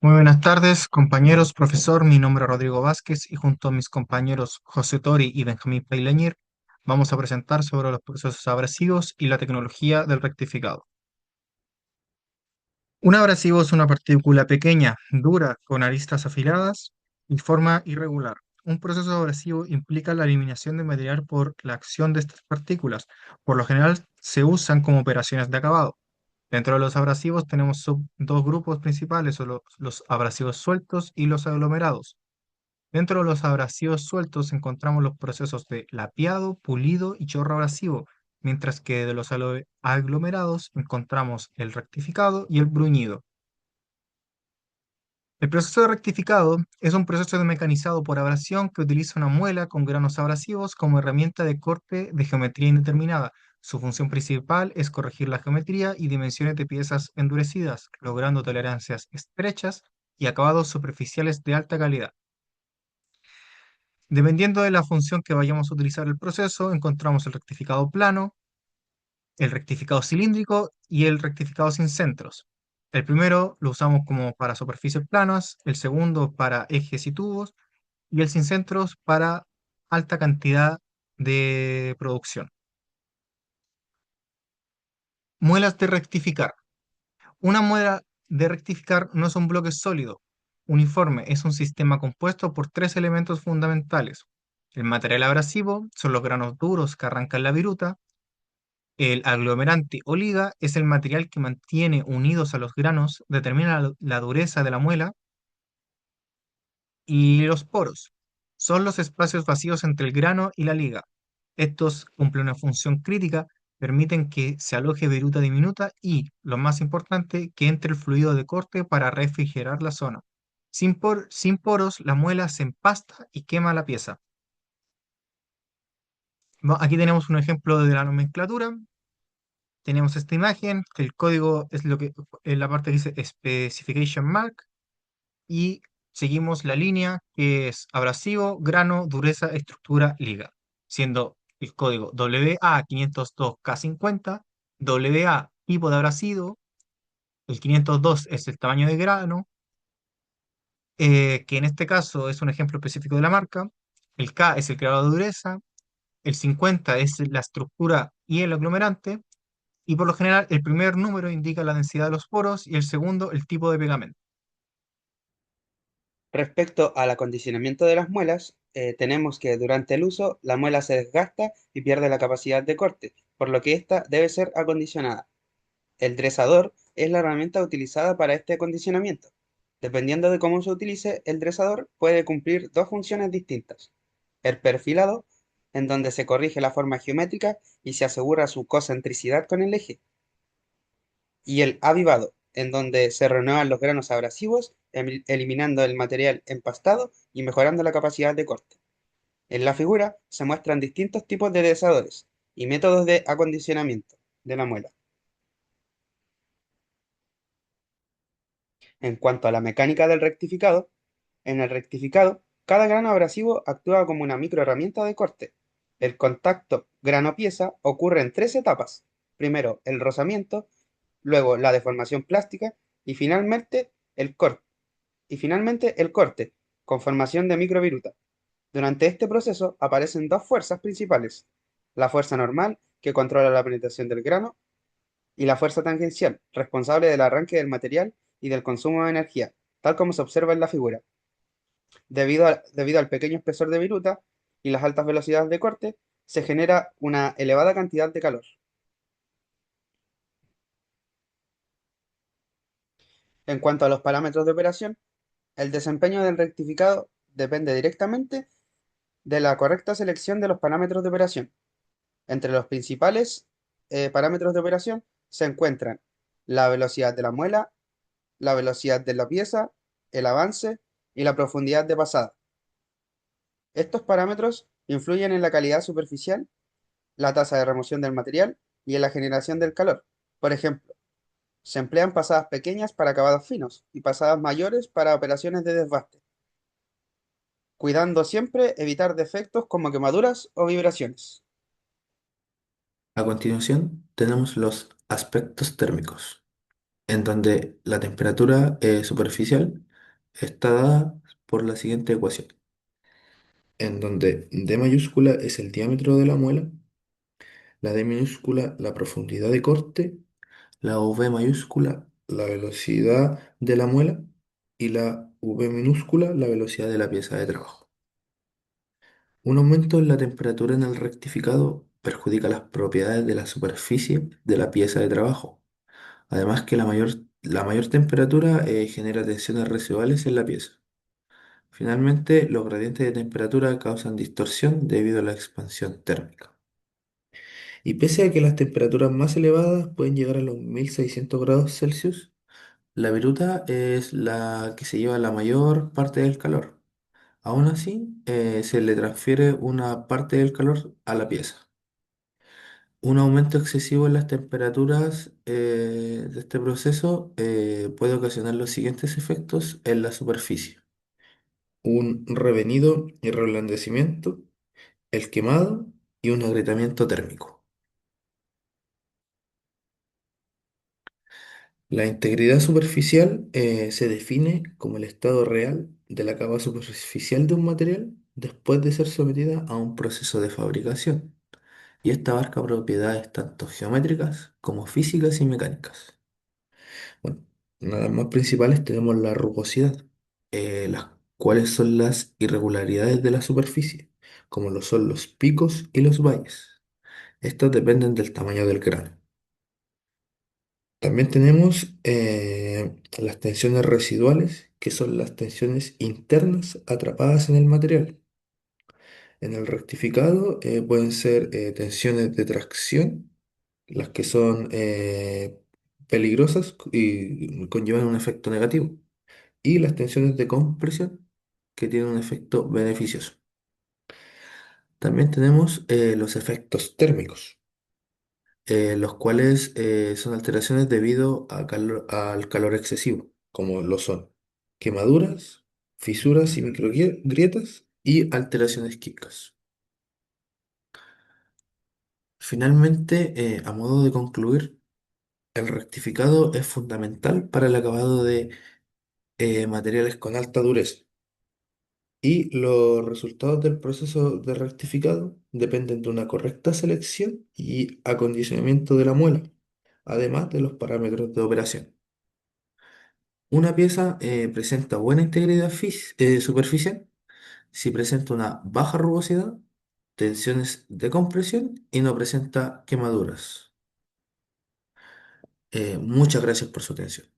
Muy buenas tardes, compañeros, profesor. Mi nombre es Rodrigo Vázquez y junto a mis compañeros José Tori y Benjamín Peileñir vamos a presentar sobre los procesos abrasivos y la tecnología del rectificado. Un abrasivo es una partícula pequeña, dura, con aristas afiladas y forma irregular. Un proceso abrasivo implica la eliminación de material por la acción de estas partículas. Por lo general se usan como operaciones de acabado. Dentro de los abrasivos tenemos dos grupos principales, son los abrasivos sueltos y los aglomerados. Dentro de los abrasivos sueltos encontramos los procesos de lapiado, pulido y chorro abrasivo, mientras que de los aglomerados encontramos el rectificado y el bruñido. El proceso de rectificado es un proceso de mecanizado por abrasión que utiliza una muela con granos abrasivos como herramienta de corte de geometría indeterminada. Su función principal es corregir la geometría y dimensiones de piezas endurecidas, logrando tolerancias estrechas y acabados superficiales de alta calidad. Dependiendo de la función que vayamos a utilizar el proceso, encontramos el rectificado plano, el rectificado cilíndrico y el rectificado sin centros. El primero lo usamos como para superficies planas, el segundo para ejes y tubos y el sin centros para alta cantidad de producción. Muelas de rectificar. Una muela de rectificar no es un bloque sólido, uniforme, es un sistema compuesto por tres elementos fundamentales. El material abrasivo son los granos duros que arrancan la viruta. El aglomerante o liga es el material que mantiene unidos a los granos, determina la dureza de la muela. Y los poros son los espacios vacíos entre el grano y la liga. Estos cumplen una función crítica, permiten que se aloje viruta diminuta y, lo más importante, que entre el fluido de corte para refrigerar la zona. Sin poros, la muela se empasta y quema la pieza. Aquí tenemos un ejemplo de la nomenclatura. Tenemos esta imagen, que el código es lo que en la parte que dice Specification Mark, y seguimos la línea que es abrasivo, grano, dureza, estructura, liga, siendo el código WA502K50, WA tipo de abrasivo, el 502 es el tamaño de grano, que en este caso es un ejemplo específico de la marca, el K es el grado de dureza, el 50 es la estructura y el aglomerante, y por lo general el primer número indica la densidad de los poros y el segundo el tipo de pegamento. Respecto al acondicionamiento de las muelas, tenemos que durante el uso la muela se desgasta y pierde la capacidad de corte, por lo que ésta debe ser acondicionada. El dresador es la herramienta utilizada para este acondicionamiento. Dependiendo de cómo se utilice, el dresador puede cumplir dos funciones distintas. El perfilado, en donde se corrige la forma geométrica y se asegura su cocentricidad con el eje, y el avivado, en donde se renuevan los granos abrasivos, eliminando el material empastado y mejorando la capacidad de corte. En la figura se muestran distintos tipos de desadores y métodos de acondicionamiento de la muela. En cuanto a la mecánica del rectificado, en el rectificado, cada grano abrasivo actúa como una microherramienta de corte. El contacto grano-pieza ocurre en tres etapas. Primero, el rozamiento, luego la deformación plástica y finalmente el corte, con formación de microviruta. Durante este proceso aparecen dos fuerzas principales: la fuerza normal, que controla la penetración del grano, y la fuerza tangencial, responsable del arranque del material y del consumo de energía, tal como se observa en la figura. Debido al pequeño espesor de viruta y las altas velocidades de corte, se genera una elevada cantidad de calor. En cuanto a los parámetros de operación, el desempeño del rectificado depende directamente de la correcta selección de los parámetros de operación. Entre los principales parámetros de operación se encuentran la velocidad de la muela, la velocidad de la pieza, el avance y la profundidad de pasada. Estos parámetros influyen en la calidad superficial, la tasa de remoción del material y en la generación del calor. Por ejemplo, se emplean pasadas pequeñas para acabados finos y pasadas mayores para operaciones de desbaste, cuidando siempre evitar defectos como quemaduras o vibraciones. A continuación, tenemos los aspectos térmicos, en donde la temperatura superficial está dada por la siguiente ecuación, en donde D mayúscula es el diámetro de la muela, la D minúscula la profundidad de corte, la V mayúscula la velocidad de la muela y la V minúscula la velocidad de la pieza de trabajo. Un aumento en la temperatura en el rectificado perjudica las propiedades de la superficie de la pieza de trabajo. Además que la mayor temperatura genera tensiones residuales en la pieza. Finalmente, los gradientes de temperatura causan distorsión debido a la expansión térmica. Y pese a que las temperaturas más elevadas pueden llegar a los 1600 grados Celsius, la viruta es la que se lleva la mayor parte del calor. Aún así, se le transfiere una parte del calor a la pieza. Un aumento excesivo en las temperaturas de este proceso puede ocasionar los siguientes efectos en la superficie: un revenido y reblandecimiento, el quemado y un agrietamiento térmico. La integridad superficial se define como el estado real de la capa superficial de un material después de ser sometida a un proceso de fabricación, y esta abarca propiedades tanto geométricas como físicas y mecánicas. Bueno, una de las más principales tenemos la rugosidad, las cuales son las irregularidades de la superficie, como lo son los picos y los valles. Estas dependen del tamaño del grano. También tenemos las tensiones residuales, que son las tensiones internas atrapadas en el material. En el rectificado pueden ser tensiones de tracción, las que son peligrosas y conllevan un efecto negativo, y las tensiones de compresión, que tienen un efecto beneficioso. También tenemos los efectos térmicos, los cuales son alteraciones debido al calor excesivo, como lo son quemaduras, fisuras y microgrietas y alteraciones químicas. Finalmente, a modo de concluir, el rectificado es fundamental para el acabado de materiales con alta dureza, y los resultados del proceso de rectificado dependen de una correcta selección y acondicionamiento de la muela, además de los parámetros de operación. Una pieza presenta buena integridad superficial si presenta una baja rugosidad, tensiones de compresión y no presenta quemaduras. Muchas gracias por su atención.